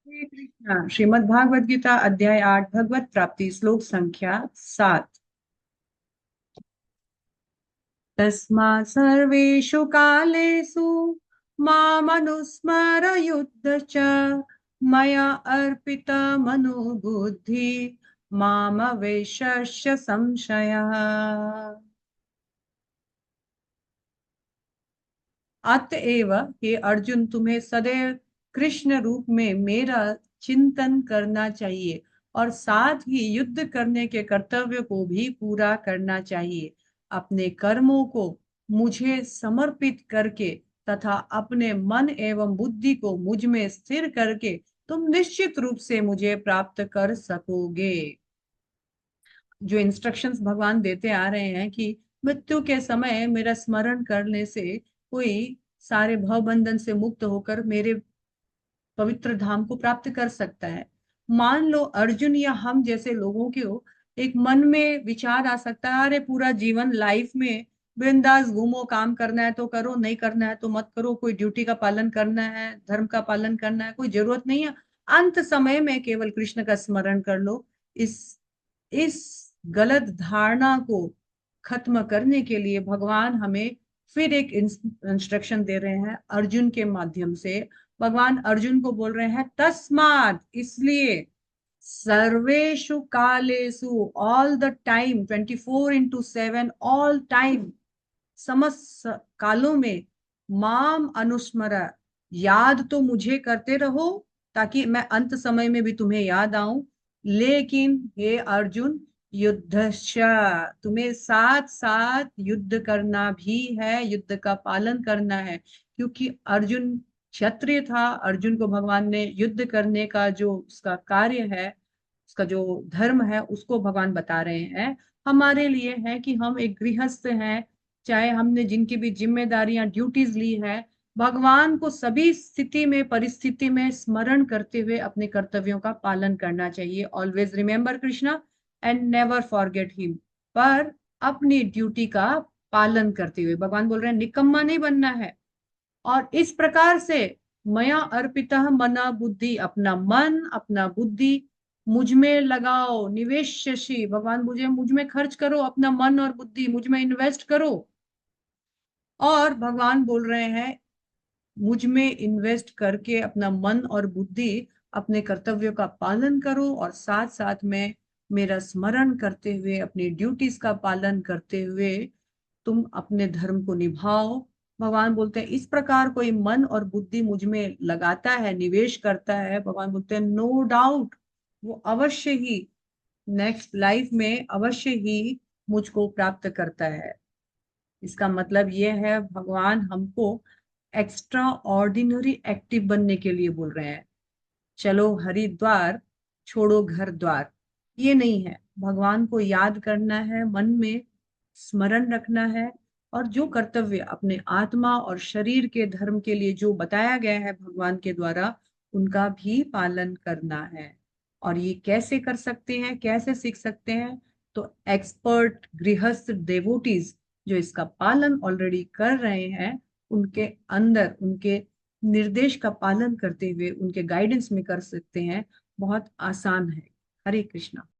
हरे कृष्णा। श्रीमद् भागवत गीता अध्याय 8 भगवत प्राप्ति श्लोक संख्या 7। तस्मात् सर्वेषु कालेषु मामनुस्मर युद्ध च मया अर्पिता मनो बुद्धि मामवेशस्य संशयः। अतएव हे अर्जुन, तुम्हें सदैव कृष्ण रूप में मेरा चिंतन करना चाहिए और साथ ही युद्ध करने के कर्तव्य को भी पूरा करना चाहिए। अपने कर्मों को मुझे समर्पित करके तथा अपने मन एवं बुद्धि को मुझ में स्थिर करके तुम निश्चित रूप से मुझे प्राप्त कर सकोगे। जो इंस्ट्रक्शंस भगवान देते आ रहे हैं कि मृत्यु के समय मेरा स्मरण करने से कोई सारे भव बंधन से मुक्त होकर मेरे पवित्र धाम को प्राप्त कर सकता है। मान लो अर्जुन या हम जैसे लोगों को एक मन में विचार आ सकता है, अरे पूरा जीवन लाइफ में बिंदास घूमो, काम करना है तो करो, नहीं करना है तो मत करो, कोई ड्यूटी का पालन करना है, धर्म का पालन करना है, कोई जरूरत नहीं है, अंत समय में केवल कृष्ण का स्मरण कर लो। इस गलत धारणा को खत्म करने के लिए भगवान हमें फिर एक इंस्ट्रक्शन दे रहे हैं अर्जुन के माध्यम से। भगवान अर्जुन को बोल रहे हैं तस्मात्, इसलिए सर्वेषु कालेषु, all the time, 24/7, all time, समस्त कालों में, माम अनुस्मर, याद तो मुझे करते रहो ताकि मैं अंत समय में भी तुम्हें याद आऊं। लेकिन हे अर्जुन, युद्धश्च, तुम्हें साथ साथ युद्ध करना भी है, युद्ध का पालन करना है। क्योंकि अर्जुन क्षत्रिय था, अर्जुन को भगवान ने युद्ध करने का जो उसका कार्य है, उसका जो धर्म है, उसको भगवान बता रहे हैं। हमारे लिए है कि हम एक गृहस्थ हैं, चाहे हमने जिनकी भी जिम्मेदारियां ड्यूटीज ली है, भगवान को सभी स्थिति में परिस्थिति में स्मरण करते हुए अपने कर्तव्यों का पालन करना चाहिए। Always remember Krishna and never forget him. पर अपनी ड्यूटी का पालन करते हुए भगवान बोल रहे हैं निकम्मा नहीं बनना है। और इस प्रकार से मया अर्पिता मना बुद्धि, अपना मन अपना बुद्धि मुझ में लगाओ, निवेश्यसि, भगवान मुझ में खर्च करो, अपना मन और बुद्धि मुझ में इन्वेस्ट करो। और भगवान बोल रहे हैं मुझ में इन्वेस्ट करके अपना मन और बुद्धि अपने कर्तव्यों का पालन करो और साथ साथ में मेरा स्मरण करते हुए अपनी ड्यूटीज का पालन करते हुए तुम अपने धर्म को निभाओ। भगवान बोलते हैं इस प्रकार कोई मन और बुद्धि मुझ में लगाता है, निवेश करता है, भगवान बोलते हैं नो डाउट वो अवश्य ही नेक्स्ट लाइफ में अवश्य ही मुझको प्राप्त करता है। इसका मतलब ये है भगवान हमको एक्स्ट्रा ऑर्डिनरी एक्टिव बनने के लिए बोल रहे हैं। चलो हरिद्वार, छोड़ो घर द्वार, ये नहीं है। भगवान को याद करना है, मन में स्मरण रखना है और जो कर्तव्य अपने आत्मा और शरीर के धर्म के लिए जो बताया गया है भगवान के द्वारा, उनका भी पालन करना है। और ये कैसे कर सकते हैं, कैसे सीख सकते हैं? तो एक्सपर्ट गृहस्थ डेवोटीज जो इसका पालन ऑलरेडी कर रहे हैं, उनके अंदर उनके निर्देश का पालन करते हुए उनके गाइडेंस में कर सकते हैं। बहुत आसान है। हरे कृष्णा।